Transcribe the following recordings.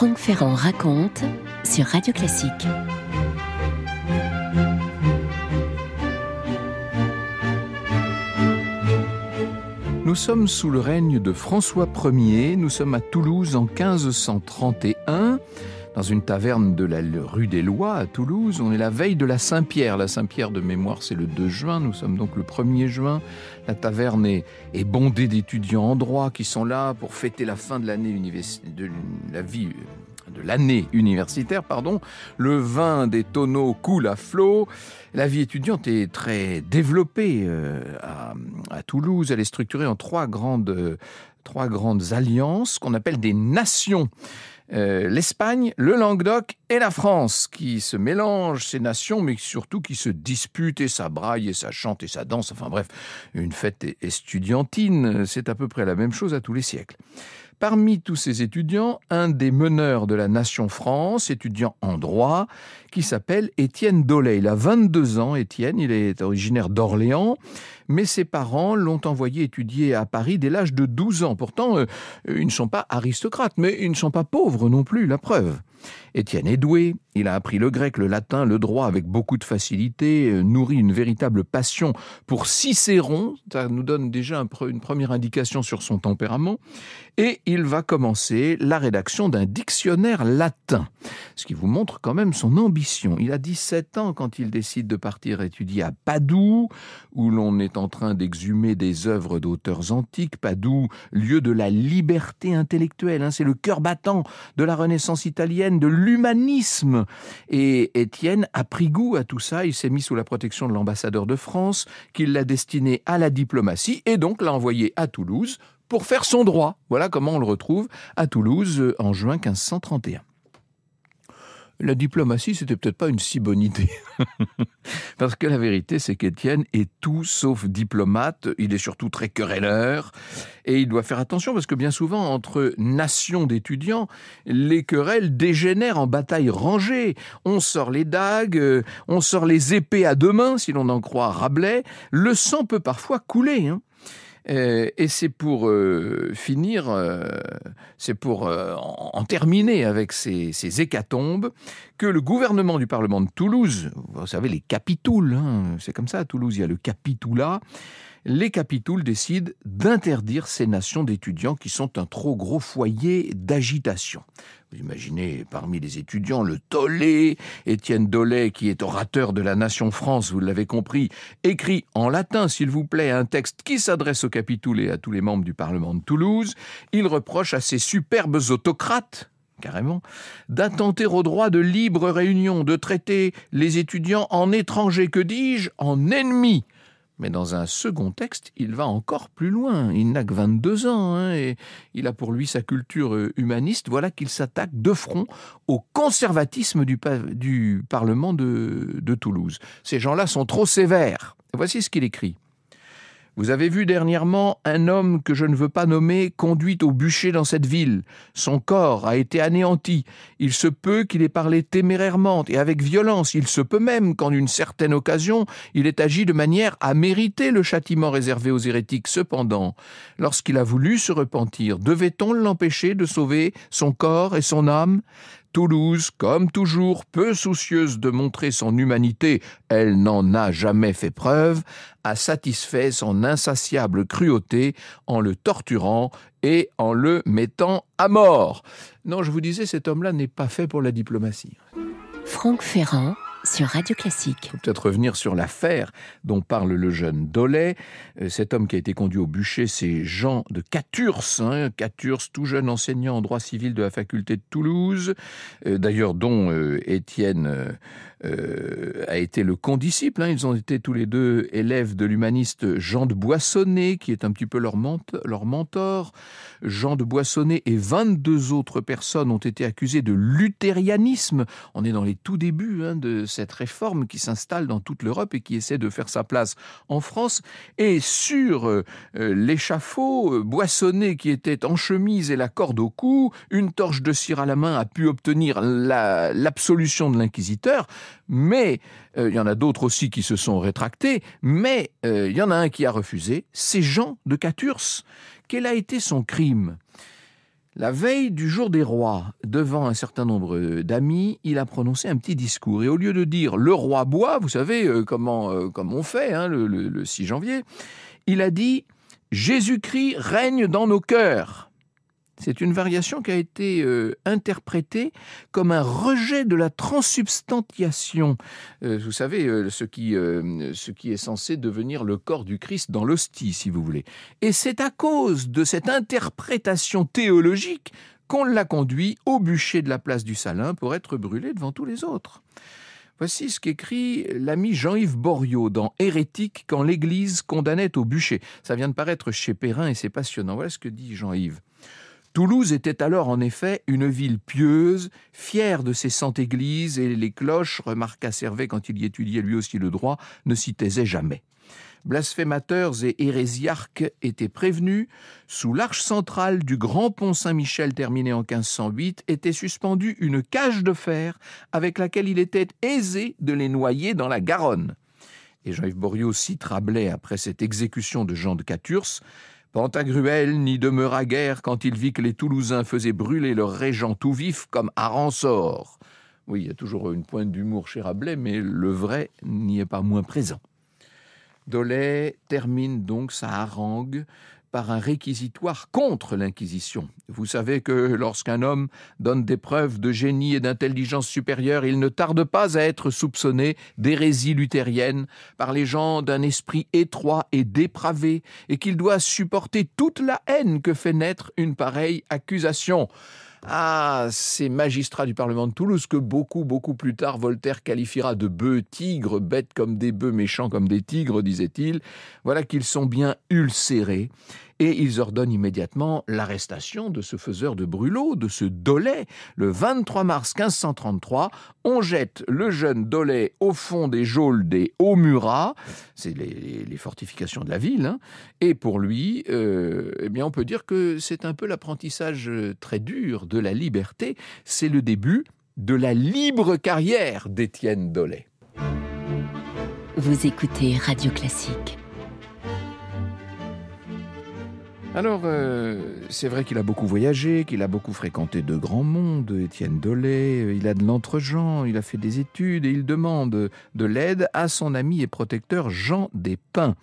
Franck Ferrand raconte sur Radio Classique. Nous sommes sous le règne de François Ier, nous sommes à Toulouse en 1531, dans une taverne de la rue des Lois à Toulouse. On est la veille de la Saint-Pierre. La Saint-Pierre de mémoire, c'est le 2 juin, nous sommes donc le 1er juin. La taverne est bondée d'étudiants en droit qui sont là pour fêter la fin de l'année l'année universitaire. Le vin des tonneaux coule à flot. La vie étudiante est très développée à Toulouse. Elle est structurée en trois grandes alliances qu'on appelle des nations. L'Espagne, le Languedoc et la France qui se mélangent, ces nations, mais surtout qui se disputent et ça braille et ça chante et ça danse. Enfin bref, une fête estudiantine, c'est à peu près la même chose à tous les siècles. Parmi tous ces étudiants, un des meneurs de la nation France, étudiant en droit, qui s'appelle Étienne Dolet. Il a 22 ans, Étienne, il est originaire d'Orléans, mais ses parents l'ont envoyé étudier à Paris dès l'âge de 12 ans. Pourtant, ils ne sont pas aristocrates, mais ils ne sont pas pauvres non plus, la preuve. Étienne est doué, il a appris le grec, le latin, le droit avec beaucoup de facilité, nourrit une véritable passion pour Cicéron, ça nous donne déjà une première indication sur son tempérament, et il va commencer la rédaction d'un dictionnaire latin, ce qui vous montre quand même son ambition. Il a 17 ans quand il décide de partir étudier à Padoue, où l'on est en train d'exhumer des œuvres d'auteurs antiques. Padoue, lieu de la liberté intellectuelle, c'est le cœur battant de la Renaissance italienne, de l'humanisme. Et Étienne a pris goût à tout ça, il s'est mis sous la protection de l'ambassadeur de France, qui l'a destiné à la diplomatie, et donc l'a envoyé à Toulouse pour faire son droit. Voilà comment on le retrouve à Toulouse en juin 1531. La diplomatie, c'était peut-être pas une si bonne idée. Parce que la vérité, c'est qu'Étienne est tout sauf diplomate. Il est surtout très querelleur. Et il doit faire attention parce que bien souvent, entre nations d'étudiants, les querelles dégénèrent en batailles rangées. On sort les dagues, on sort les épées à deux mains, si l'on en croit Rabelais. Le sang peut parfois couler, et c'est pour en terminer avec ces hécatombes que le gouvernement du Parlement de Toulouse, vous savez les capitouls, c'est comme ça à Toulouse, il y a le capitoulat, les capitouls décident d'interdire ces nations d'étudiants qui sont un trop gros foyer d'agitation. Vous imaginez parmi les étudiants le tollé, Étienne Dolet qui est orateur de la nation France, vous l'avez compris, écrit en latin s'il vous plaît un texte qui s'adresse au capitouls et à tous les membres du Parlement de Toulouse. Il reproche à ces superbes autocrates, carrément, d'attenter au droit de libre réunion, de traiter les étudiants en étrangers, que dis-je, en ennemis. Mais dans un second texte, il va encore plus loin. Il n'a que 22 ans et il a pour lui sa culture humaniste. Voilà qu'il s'attaque de front au conservatisme du Parlement de Toulouse. Ces gens-là sont trop sévères. Voici ce qu'il écrit. Vous avez vu dernièrement un homme que je ne veux pas nommer conduit au bûcher dans cette ville. Son corps a été anéanti. Il se peut qu'il ait parlé témérairement et avec violence. Il se peut même qu'en une certaine occasion, il ait agi de manière à mériter le châtiment réservé aux hérétiques. Cependant, lorsqu'il a voulu se repentir, devait-on l'empêcher de sauver son corps et son âme ? Toulouse, comme toujours, peu soucieuse de montrer son humanité, elle n'en a jamais fait preuve, a satisfait son insatiable cruauté en le torturant et en le mettant à mort. Non, je vous disais, cet homme-là n'est pas fait pour la diplomatie. Franck Ferrand sur Radio Classique. Il faut peut-être revenir sur l'affaire dont parle le jeune Dolet. Cet homme qui a été conduit au bûcher, c'est Jean de Caturs. Caturs, tout jeune enseignant en droit civil de la faculté de Toulouse, d'ailleurs dont Étienne a été le condisciple. Ils ont été tous les deux élèves de l'humaniste Jean de Boissonnet, qui est un petit peu leur mentor. Jean de Boissonnet et 22 autres personnes ont été accusées de luthérianisme. On est dans les tout débuts de cette réforme qui s'installe dans toute l'Europe et qui essaie de faire sa place en France. Et sur l'échafaud, Boissonnet, qui était en chemise et la corde au cou, une torche de cire à la main, a pu obtenir l'absolution de l'inquisiteur. Mais il y en a d'autres aussi qui se sont rétractés, mais il y en a un qui a refusé, c'est Jean de Caturs. Quel a été son crime ? La veille du jour des rois, devant un certain nombre d'amis, il a prononcé un petit discours. Et au lieu de dire « le roi boit », vous savez comme on fait le 6 janvier, il a dit « Jésus-Christ règne dans nos cœurs ». C'est une variation qui a été interprétée comme un rejet de la transsubstantiation. Vous savez, ce qui est censé devenir le corps du Christ dans l'hostie, si vous voulez. Et c'est à cause de cette interprétation théologique qu'on l'a conduit au bûcher de la place du Salin pour être brûlé devant tous les autres. Voici ce qu'écrit l'ami Jean-Yves Borriaud dans Hérétique quand l'Église condamnait au bûcher. Ça vient de paraître chez Perrin et c'est passionnant. Voilà ce que dit Jean-Yves. Toulouse était alors en effet une ville pieuse, fière de ses 100 églises, et les cloches, remarqua Servet quand il y étudiait lui aussi le droit, ne s'y taisaient jamais. Blasphémateurs et hérésiarques étaient prévenus. Sous l'arche centrale du grand pont Saint-Michel terminé en 1508 était suspendue une cage de fer avec laquelle il était aisé de les noyer dans la Garonne. Et Jean-Yves Borriaud cite Rabelais après cette exécution de Jean de Caturs. Pantagruel n'y demeura guère quand il vit que les Toulousains faisaient brûler leur régent tout vif comme à Ransort. Oui, il y a toujours une pointe d'humour chez Rabelais, mais le vrai n'y est pas moins présent. Doley termine donc sa harangue par un réquisitoire contre l'Inquisition. Vous savez que lorsqu'un homme donne des preuves de génie et d'intelligence supérieure, il ne tarde pas à être soupçonné d'hérésie luthérienne par les gens d'un esprit étroit et dépravé, et qu'il doit supporter toute la haine que fait naître une pareille accusation. Ah, ces magistrats du Parlement de Toulouse que beaucoup plus tard Voltaire qualifiera de bœufs tigres, bêtes comme des bœufs, méchants comme des tigres, disait-il. Voilà qu'ils sont bien ulcérés et ils ordonnent immédiatement l'arrestation de ce faiseur de brûlots, de ce Doley. Le 23 mars 1533, on jette le jeune Doley au fond des geôles des Hauts-Murat, c'est les fortifications de la ville, et pour lui, eh bien on peut dire que c'est un peu l'apprentissage très dur de la liberté, c'est le début de la libre carrière d'Étienne Doley. Vous écoutez Radio Classique. Alors, c'est vrai qu'il a beaucoup voyagé, qu'il a beaucoup fréquenté de grands mondes, Étienne Doley, il a de l'entre-gens, il a fait des études et il demande de l'aide à son ami et protecteur Jean Despins,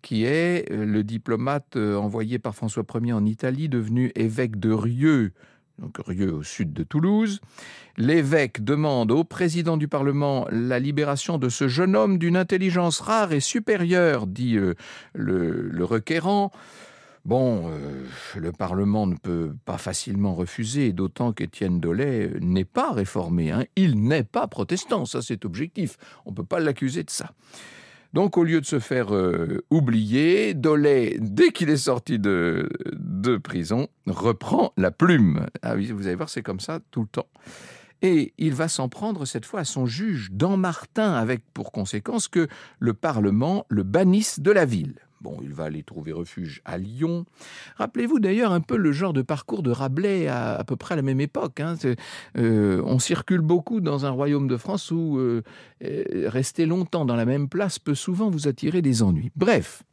qui est le diplomate envoyé par François Ier en Italie, devenu évêque de Rieux, donc Rieux au sud de Toulouse. L'évêque demande au président du Parlement la libération de ce jeune homme d'une intelligence rare et supérieure, dit le requérant. Bon, le Parlement ne peut pas facilement refuser, d'autant qu'Étienne Doley n'est pas réformé. Il n'est pas protestant, ça c'est objectif. On ne peut pas l'accuser de ça. Donc au lieu de se faire oublier, Doley, dès qu'il est sorti de prison, reprend la plume. Ah oui, vous allez voir, c'est comme ça tout le temps. Et il va s'en prendre cette fois à son juge Dampmartin, avec pour conséquence que le Parlement le bannisse de la ville. Bon, il va aller trouver refuge à Lyon. Rappelez-vous d'ailleurs un peu le genre de parcours de Rabelais à peu près à la même époque. On circule beaucoup dans un royaume de France où rester longtemps dans la même place peut souvent vous attirer des ennuis. Bref,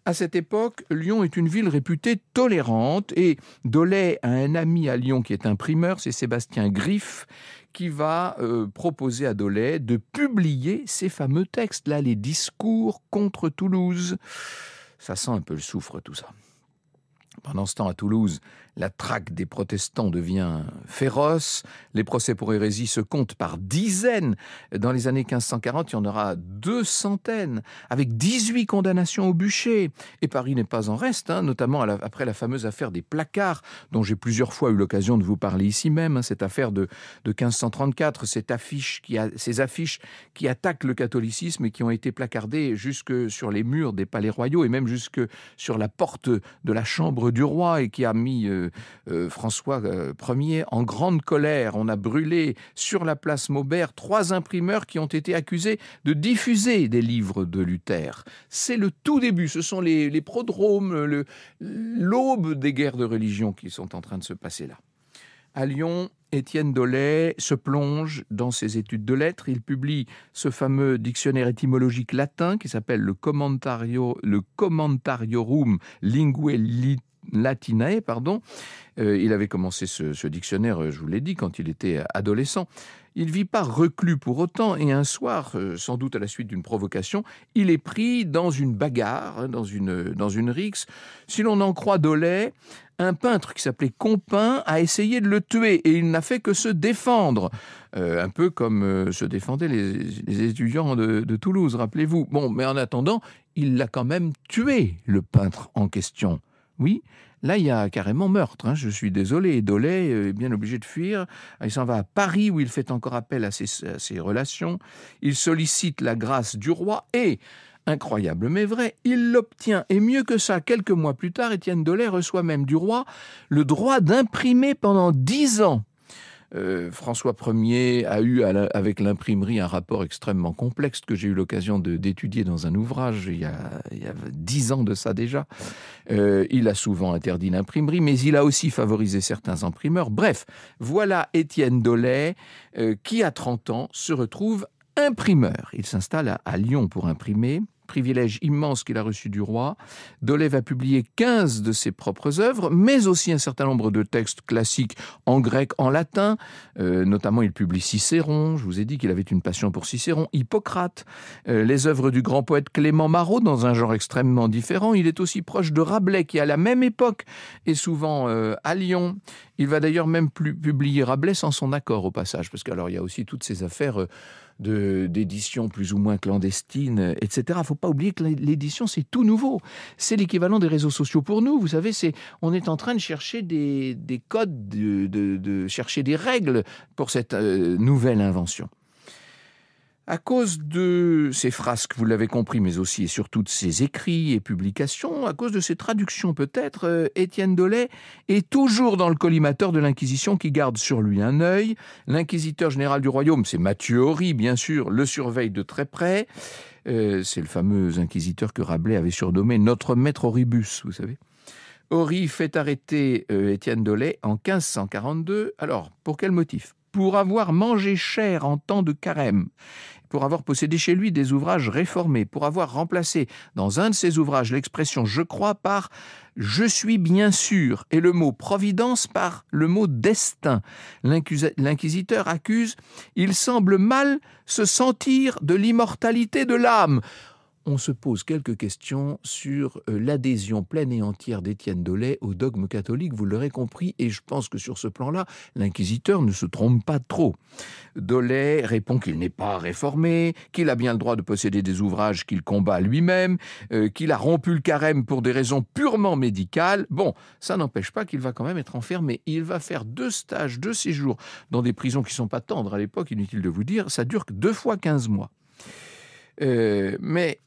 à cette époque, Lyon est une ville réputée tolérante et Doley a un ami à Lyon qui est imprimeur, c'est Sébastien Griffe, qui va proposer à Doley de publier ces fameux textes-là, les discours contre Toulouse. Ça sent un peu le soufre, tout ça. Pendant ce temps, à Toulouse, la traque des protestants devient féroce. Les procès pour hérésie se comptent par dizaines. Dans les années 1540, il y en aura 200, avec 18 condamnations au bûcher. Et Paris n'est pas en reste, notamment après la fameuse affaire des placards, dont j'ai plusieurs fois eu l'occasion de vous parler ici même. Cette affaire de 1534, ces affiches qui attaquent le catholicisme et qui ont été placardées jusque sur les murs des palais royaux et même jusque sur la porte de la chambre du roi et qui a mis François Ier en grande colère. On a brûlé sur la place Maubert 3 imprimeurs qui ont été accusés de diffuser des livres de Luther. C'est le tout début, ce sont les prodromes, l'aube des guerres de religion qui sont en train de se passer là. À Lyon, Étienne Doley se plonge dans ses études de lettres. Il publie ce fameux dictionnaire étymologique latin qui s'appelle le Commentarium Linguae Latinae, il avait commencé ce dictionnaire, je vous l'ai dit, quand il était adolescent. Il ne vit pas reclus pour autant, et un soir, sans doute à la suite d'une provocation, il est pris dans une bagarre, dans une rixe. Si l'on en croit Doley, un peintre qui s'appelait Compin a essayé de le tuer, et il n'a fait que se défendre. Un peu comme se défendaient les étudiants de Toulouse, rappelez-vous. Bon, mais en attendant, il l'a quand même tué, le peintre en question. Oui, là, il y a carrément meurtre. Je suis désolé. Doley est bien obligé de fuir. Il s'en va à Paris, où il fait encore appel à ses relations. Il sollicite la grâce du roi et, incroyable mais vrai, il l'obtient. Et mieux que ça, quelques mois plus tard, Étienne Doley reçoit même du roi le droit d'imprimer pendant 10 ans. François Ier a eu avec l'imprimerie un rapport extrêmement complexe que j'ai eu l'occasion d'étudier dans un ouvrage il y a 10 ans de ça déjà. Il a souvent interdit l'imprimerie, mais il a aussi favorisé certains imprimeurs. Bref, voilà Étienne Doley qui, à 30 ans, se retrouve imprimeur. Il s'installe à Lyon pour imprimer. Privilège immense qu'il a reçu du roi. Doley va publier 15 de ses propres œuvres, mais aussi un certain nombre de textes classiques en grec, en latin. Notamment, il publie Cicéron. Je vous ai dit qu'il avait une passion pour Cicéron. Hippocrate. Les œuvres du grand poète Clément Marot, dans un genre extrêmement différent. Il est aussi proche de Rabelais, qui à la même époque est souvent à Lyon. Il va d'ailleurs même publier Rabelais sans son accord au passage, parce qu'alors il y a aussi toutes ces affaires d'édition plus ou moins clandestine, etc. Il ne faut pas oublier que l'édition, c'est tout nouveau. C'est l'équivalent des réseaux sociaux pour nous. Vous savez, on est en train de chercher des codes, de chercher des règles pour cette nouvelle invention. À cause de ces frasques, vous l'avez compris, mais aussi et surtout de ses écrits et publications, à cause de ses traductions peut-être, Étienne Doley est toujours dans le collimateur de l'Inquisition qui garde sur lui un œil. L'inquisiteur général du royaume, c'est Matthieu Ory, bien sûr, le surveille de très près. C'est le fameux inquisiteur que Rabelais avait surnommé notre maître Oribus, vous savez. Ory fait arrêter Étienne Doley en 1542. Alors, pour quel motif ? Pour avoir mangé cher en temps de carême, pour avoir possédé chez lui des ouvrages réformés, pour avoir remplacé dans un de ses ouvrages l'expression « je crois » par « je suis bien sûr » et le mot « providence » par le mot « destin ». L'inquisiteur accuse « il semble mal se sentir de l'immortalité de l'âme ». On se pose quelques questions sur l'adhésion pleine et entière d'Étienne Doley au dogme catholique, vous l'aurez compris, et je pense que sur ce plan-là, l'inquisiteur ne se trompe pas trop. Doley répond qu'il n'est pas réformé, qu'il a bien le droit de posséder des ouvrages qu'il combat lui-même, qu'il a rompu le carême pour des raisons purement médicales. Bon, ça n'empêche pas qu'il va quand même être enfermé. Il va faire 2 stages, 2 séjours dans des prisons qui ne sont pas tendres à l'époque, inutile de vous dire, ça dure que 2 fois 15 mois. Mais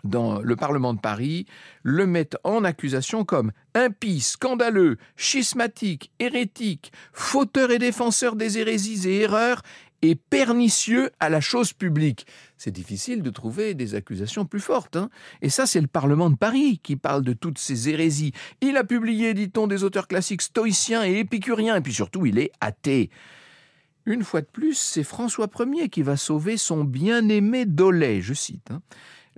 dans le Parlement de Paris, le met en accusation comme impie, scandaleux, schismatique, hérétique, fauteur et défenseur des hérésies et erreurs et pernicieux à la chose publique. C'est difficile de trouver des accusations plus fortes. Et ça, c'est le Parlement de Paris qui parle de toutes ces hérésies. Il a publié, dit-on, des auteurs classiques stoïciens et épicuriens, et puis surtout, il est athée. Une fois de plus, c'est François Ier qui va sauver son bien-aimé Doley, je cite.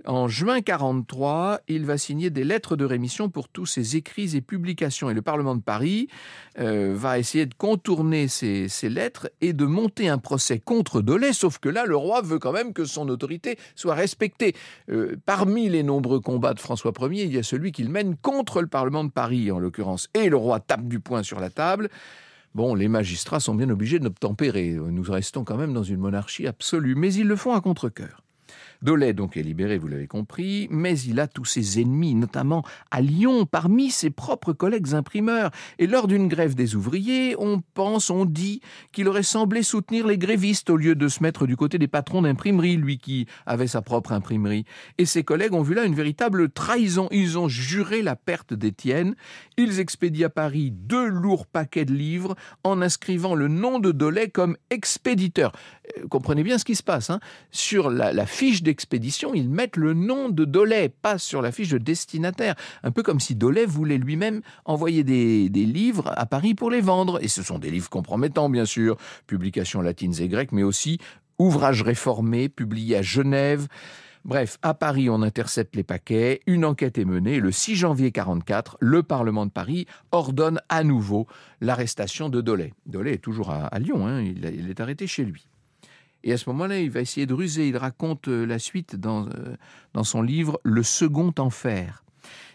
En juin 1943, il va signer des lettres de rémission pour tous ses écrits et publications. Et le Parlement de Paris va essayer de contourner ces lettres et de monter un procès contre Doley, sauf que là, le roi veut quand même que son autorité soit respectée. Parmi les nombreux combats de François Ier, il y a celui qu'il mène contre le Parlement de Paris, en l'occurrence. Et le roi tape du poing sur la table. Bon, les magistrats sont bien obligés d'obtempérer. Nous restons quand même dans une monarchie absolue, mais ils le font à contre-cœur. Doley donc est libéré, vous l'avez compris, mais il a tous ses ennemis, notamment à Lyon, parmi ses propres collègues imprimeurs. Et lors d'une grève des ouvriers, on dit qu'il aurait semblé soutenir les grévistes au lieu de se mettre du côté des patrons d'imprimerie, lui qui avait sa propre imprimerie. Et ses collègues ont vu là une véritable trahison. Ils ont juré la perte d'Étienne. Ils expédient à Paris 2 lourds paquets de livres en inscrivant le nom de Doley comme expéditeur. Comprenez bien ce qui se passe. Sur la fiche d'expédition, ils mettent le nom de Doley, pas sur la fiche de destinataire. Un peu comme si Doley voulait lui-même envoyer des livres à Paris pour les vendre. Et ce sont des livres compromettants, bien sûr. Publications latines et grecques, mais aussi ouvrages réformés, publiés à Genève. Bref, à Paris, on intercepte les paquets, une enquête est menée, et le 6 janvier 1944, le Parlement de Paris ordonne à nouveau l'arrestation de Doley. Doley est toujours à Lyon, hein, il est arrêté chez lui. Et à ce moment-là, il va essayer de ruser. Il raconte la suite dans son livre « Le second enfer ».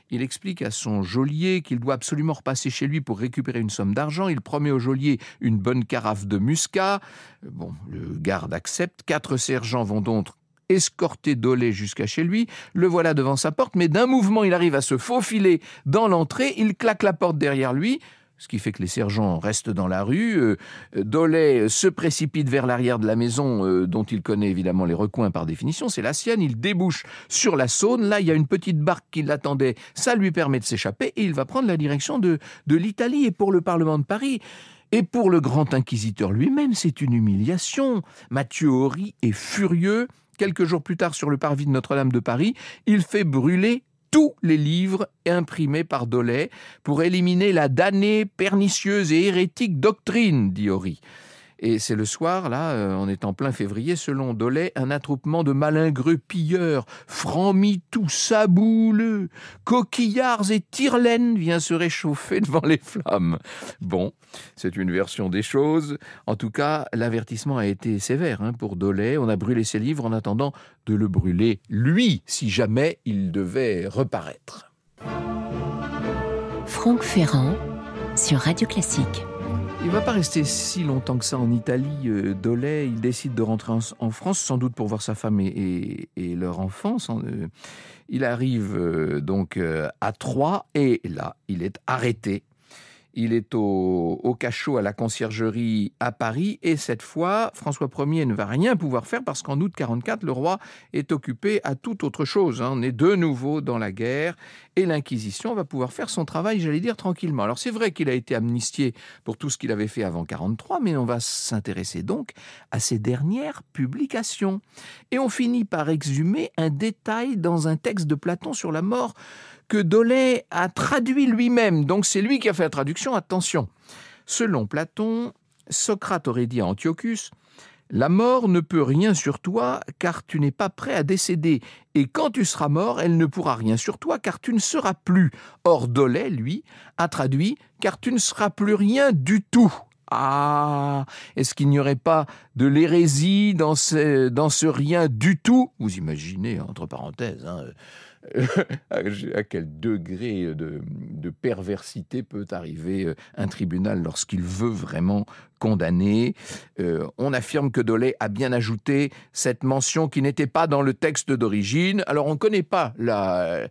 Il explique à son geôlier qu'il doit absolument repasser chez lui pour récupérer une somme d'argent. Il promet au geôlier une bonne carafe de muscat. Bon, le garde accepte. 4 sergents vont donc escorter Doley jusqu'à chez lui. Le voilà devant sa porte, mais d'un mouvement, il arrive à se faufiler dans l'entrée. Il claque la porte derrière lui, ce qui fait que les sergents restent dans la rue. Doley se précipite vers l'arrière de la maison, dont il connaît évidemment les recoins par définition, c'est la sienne. Il débouche sur la Saône. Là, il y a une petite barque qui l'attendait. Ça lui permet de s'échapper et il va prendre la direction de l'Italie. Et pour le Parlement de Paris, et pour le grand inquisiteur lui-même, c'est une humiliation. Mathieu Ory est furieux. Quelques jours plus tard, sur le parvis de Notre-Dame de Paris, il fait brûler tous les livres imprimés par Doley pour éliminer la damnée, pernicieuse et hérétique doctrine, dit Ory. Et c'est le soir, là, on est en plein février, selon Doley, un attroupement de malingreux pilleurs, francs-mitoux, sabouleux, coquillards et tire-laines vient se réchauffer devant les flammes. Bon, c'est une version des choses. En tout cas, l'avertissement a été sévère pour Doley. On a brûlé ses livres en attendant de le brûler, lui, si jamais il devait reparaître. Franck Ferrand sur Radio Classique. Il ne va pas rester si longtemps que ça en Italie. Doley, il décide de rentrer en France, sans doute pour voir sa femme et leur enfant. Il arrive donc à Troyes et là, il est arrêté. Il est au cachot à la conciergerie à Paris et cette fois, François Ier ne va rien pouvoir faire parce qu'en août 1944, le roi est occupé à toute autre chose. On est de nouveau dans la guerre et l'Inquisition va pouvoir faire son travail, j'allais dire, tranquillement. Alors c'est vrai qu'il a été amnistié pour tout ce qu'il avait fait avant 1943, mais on va s'intéresser donc à ses dernières publications. Et on finit par exhumer un détail dans un texte de Platon sur la mort que Doley a traduit lui-même. Donc c'est lui qui a fait la traduction, attention. Selon Platon, Socrate aurait dit à Antiochus « La mort ne peut rien sur toi car tu n'es pas prêt à décéder. Et quand tu seras mort, elle ne pourra rien sur toi car tu ne seras plus. » Or Doley, lui, a traduit « car tu ne seras plus rien du tout ». Ah, est-ce qu'il n'y aurait pas de l'hérésie dans ce rien du tout ? Vous imaginez, entre parenthèses, à quel degré de perversité peut arriver un tribunal lorsqu'il veut vraiment condamner. On affirme que Doley a bien ajouté cette mention qui n'était pas dans le texte d'origine. Alors on ne connaît pas la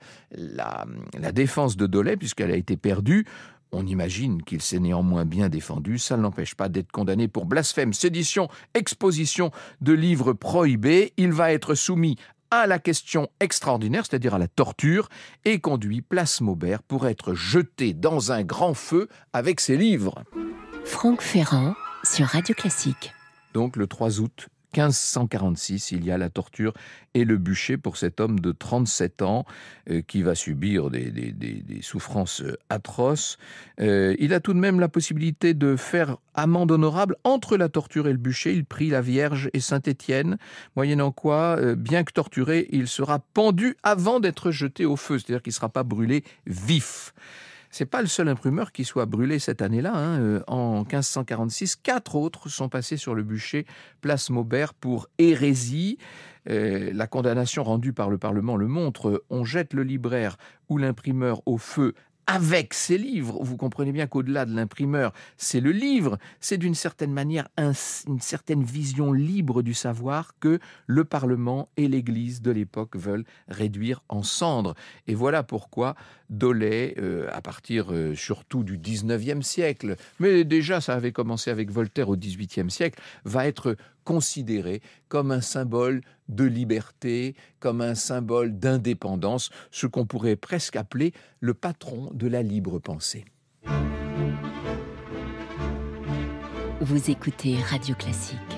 défense de Doley puisqu'elle a été perdue. On imagine qu'il s'est néanmoins bien défendu. Ça ne l'empêche pas d'être condamné pour blasphème, sédition, exposition de livres prohibés. Il va être soumis à la question extraordinaire, c'est-à-dire à la torture, et conduit place Maubert pour être jeté dans un grand feu avec ses livres. Franck Ferrand sur Radio Classique. Donc le 3 août 1546, il y a la torture et le bûcher pour cet homme de 37 ans qui va subir des souffrances atroces. Il a tout de même la possibilité de faire amende honorable entre la torture et le bûcher. Il prie la Vierge et Saint-Étienne, moyennant quoi, bien que torturé, il sera pendu avant d'être jeté au feu, c'est-à-dire qu'il ne sera pas brûlé vif. C'est pas le seul imprimeur qui soit brûlé cette année-là. En 1546, 4 autres sont passés sur le bûcher place Maubert pour hérésie. La condamnation rendue par le Parlement le montre. On jette le libraire ou l'imprimeur au feu avec ses livres. Vous comprenez bien qu'au-delà de l'imprimeur, c'est le livre. C'est d'une certaine manière une certaine vision libre du savoir que le Parlement et l'Église de l'époque veulent réduire en cendres. Et voilà pourquoi Doley, à partir surtout du 19e siècle, mais déjà ça avait commencé avec Voltaire au 18e siècle, va être considéré comme un symbole de liberté, comme un symbole d'indépendance, ce qu'on pourrait presque appeler le patron de la libre pensée. Vous écoutez Radio Classique.